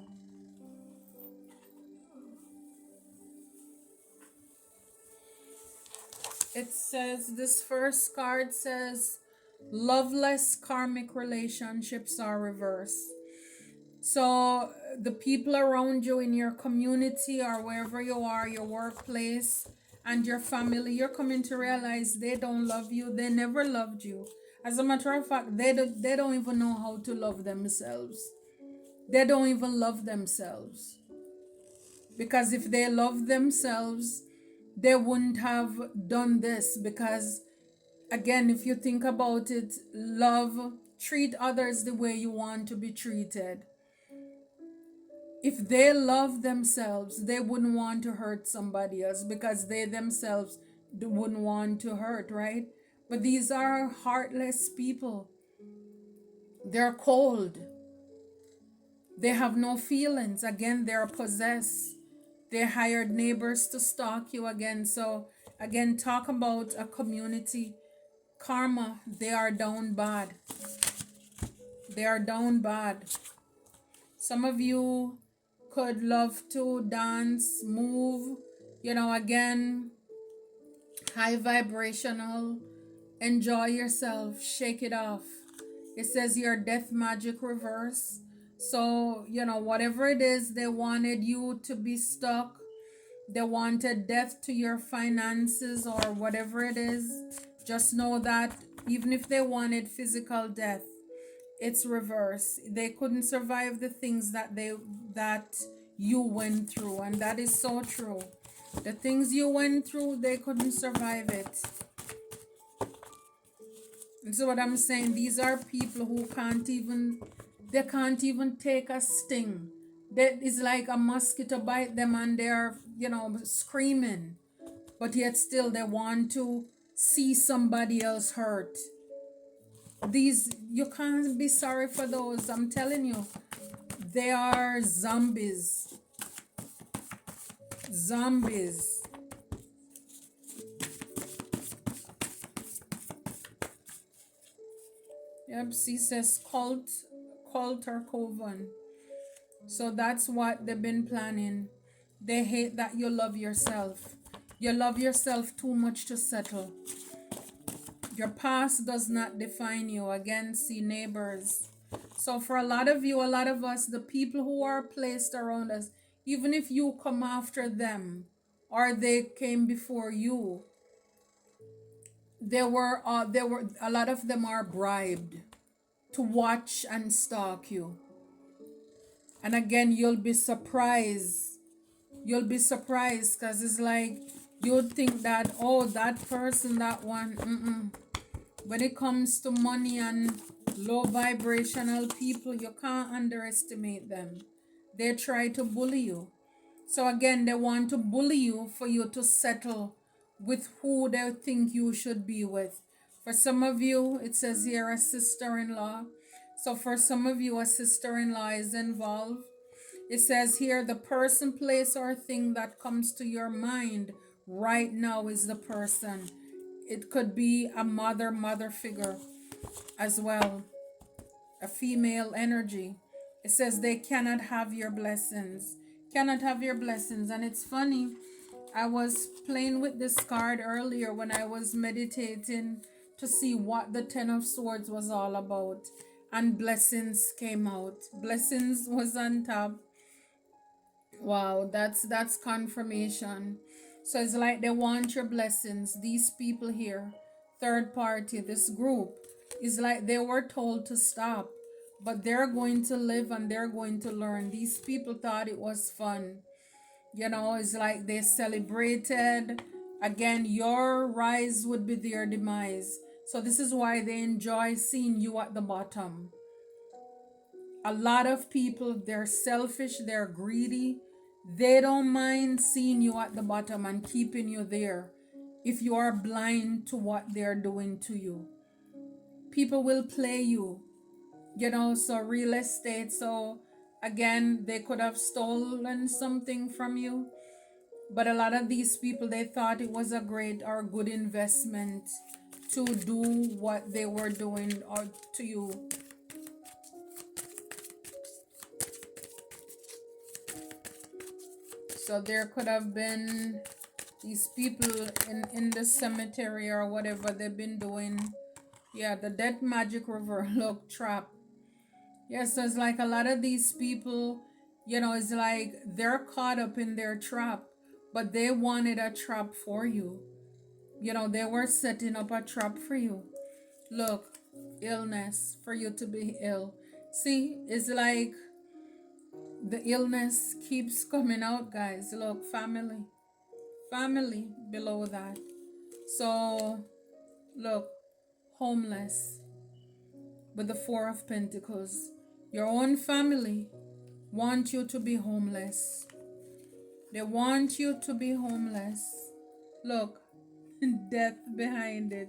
It says, this first card says, loveless karmic relationships are reversed. So the people around you in your community or wherever you are, your workplace and your family, you're coming to realize they don't love you. They never loved you. As a matter of fact, they don't even know how to love themselves. They don't even love themselves. Because if they loved themselves, they wouldn't have done this. Because again, if you think about it, treat others the way you want to be treated. If they love themselves, they wouldn't want to hurt somebody else because they themselves wouldn't want to hurt, right? But these are heartless people. They're cold. They have no feelings. Again, they're possessed. They hired neighbors to stalk you again. So, again, talk about a community karma. They are down bad. They are down bad. Some of you could love to dance, move, again, high vibrational. Enjoy yourself, shake it off. It says your death magic reverse. So, whatever it is, they wanted you to be stuck. They wanted death to your finances or whatever it is. Just know that even if they wanted physical death, it's reverse. They couldn't survive the things that you went through, and that is so true. The things you went through, they couldn't survive it. And so what I'm saying, these are people who they can't even take a sting. That is like a mosquito bite them and they're, screaming. But yet still they want to see somebody else hurt. You can't be sorry for those. I'm telling you, they are zombies. Zombies. Yep, she says cult or coven. So that's what they've been planning. They hate that you love yourself. You love yourself too much to settle. Your past does not define you. Again, see neighbors. So for a lot of you, a lot of us, the people who are placed around us, even if you come after them or they came before you, there were a lot of them are bribed to watch and stalk you. And again, you'll be surprised. You'll be surprised because it's like you'd think that, oh, that person, that one. When it comes to money and low vibrational people, you can't underestimate them. They try to bully you. So again, they want to bully you for you to settle with who they think you should be with. For some of you, it says here a sister-in-law. So for some of you, a sister-in-law is involved. It says here the person, place, or thing that comes to your mind right now is the person. It could be a mother figure as well, a female energy. It says they cannot have your blessings. Cannot have your blessings. And it's funny, I was playing with this card earlier when I was meditating to see what the Ten of Swords was all about. And blessings came out. Blessings was on top. Wow, that's confirmation. So it's like they want your blessings. These people here, third party, this group, is like they were told to stop, but they're going to live and they're going to learn. These people thought it was fun. It's like they celebrated. Again, your rise would be their demise. So this is why they enjoy seeing you at the bottom. A lot of people, they're selfish, they're greedy. They don't mind seeing you at the bottom and keeping you there if you are blind to what they're doing to you. People will play you, so real estate. So again, they could have stolen something from you. But a lot of these people, they thought it was a great or good investment to do what they were doing or to you. So there could have been these people in the cemetery or whatever they've been doing. Yeah, the death magic river, look, trap. Yeah, so it's like a lot of these people, it's like they're caught up in their trap, but they wanted a trap for you. They were setting up a trap for you. Look, illness, for you to be ill. See, it's like the illness keeps coming out, guys. Look, family below that. So look, homeless with the Four of Pentacles. Your own family want you to be homeless. They want you to be homeless. Look, death behind it.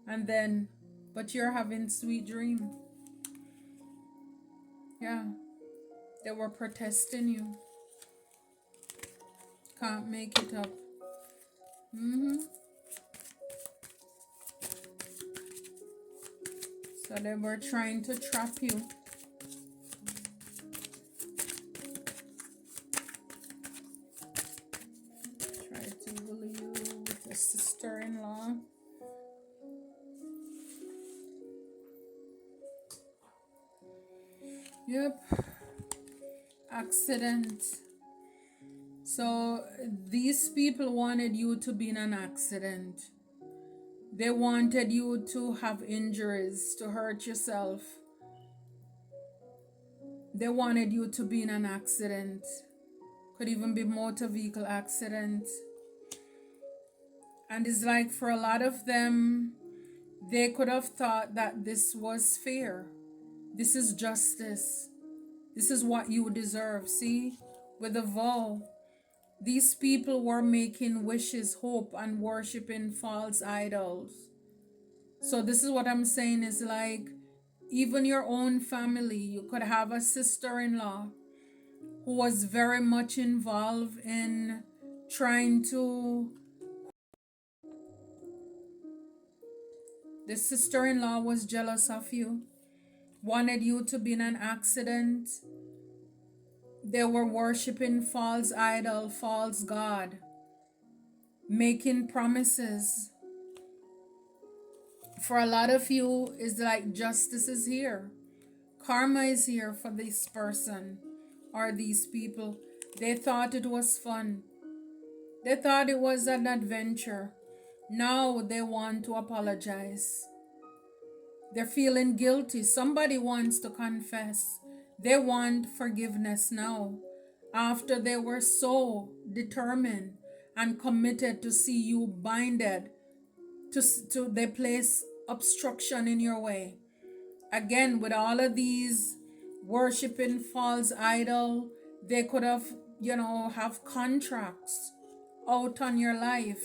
And then, but you're having sweet dream. Yeah, they were protesting you. Can't make it up. Mm-hmm. So they were trying to trap you. Try to bully you with your sister-in-law. Yep. Accident. So these people wanted you to be in an accident. They wanted you to have injuries, to hurt yourself. They wanted you to be in an accident. Could even be motor vehicle accident. And it's like for a lot of them, they could have thought that this was fair. This is justice. This is what you deserve. See, with the vow, these people were making wishes, hope, and worshiping false idols. So this is what I'm saying is like, even your own family, you could have a sister-in-law who was very much involved in trying to, the sister-in-law was jealous of you, wanted you to be in an accident. They were worshiping false idol, false god, making promises. For a lot of you, it's like justice is here. Karma is here for this person or these people. They thought it was fun. They thought it was an adventure. Now they want to apologize. They're feeling guilty. Somebody wants to confess. They want forgiveness now. After they were so determined and committed to see you binded, to they place obstruction in your way. Again, with all of these worshiping false idol, they could have, have contracts out on your life.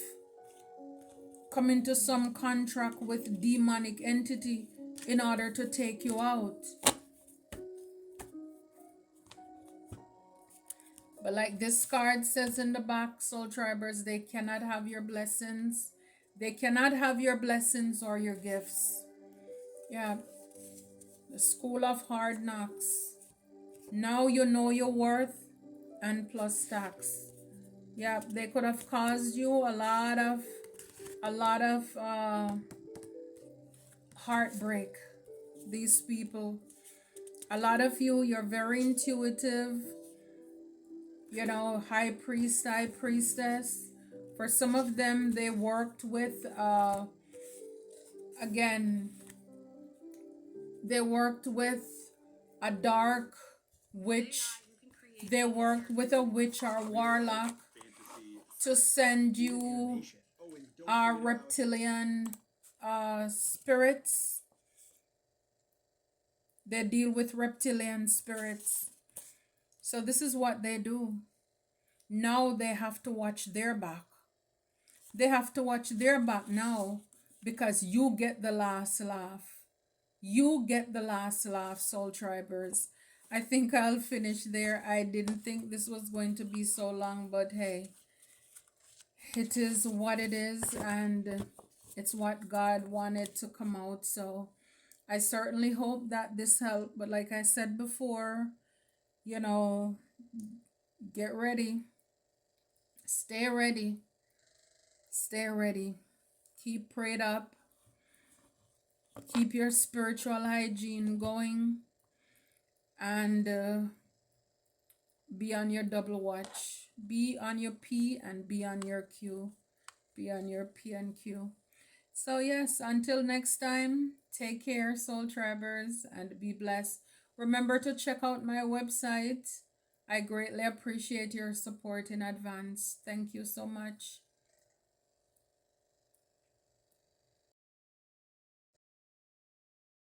Come into some contract with demonic entity in order to take you out. But like this card says in the back, soul tribers, they cannot have your blessings. They cannot have your blessings or your gifts. Yeah, the school of hard knocks. Now you know your worth and plus tax. Yeah, they could have caused you a lot of heartbreak. These people, a lot of you, you're very intuitive. High priest, high priestess. For some of them, they worked with again. They worked with a dark witch. They worked with a witch or warlock to send you reptilian spirits. They deal with reptilian spirits. So this is what they do. Now they have to watch their back. They have to watch their back now because you get the last laugh. You get the last laugh, soul tribers. I think I'll finish there. I didn't think this was going to be so long, but hey, it is what it is, and it's what God wanted to come out. So I certainly hope that this helped. But like I said before, get ready. Stay ready. Stay ready. Keep prayed up. Keep your spiritual hygiene going. And be on your double watch. Be on your P and be on your Q. Be on your P and Q. So yes, until next time, take care, soul tribers, and be blessed. Remember to check out my website. I greatly appreciate your support in advance. Thank you so much.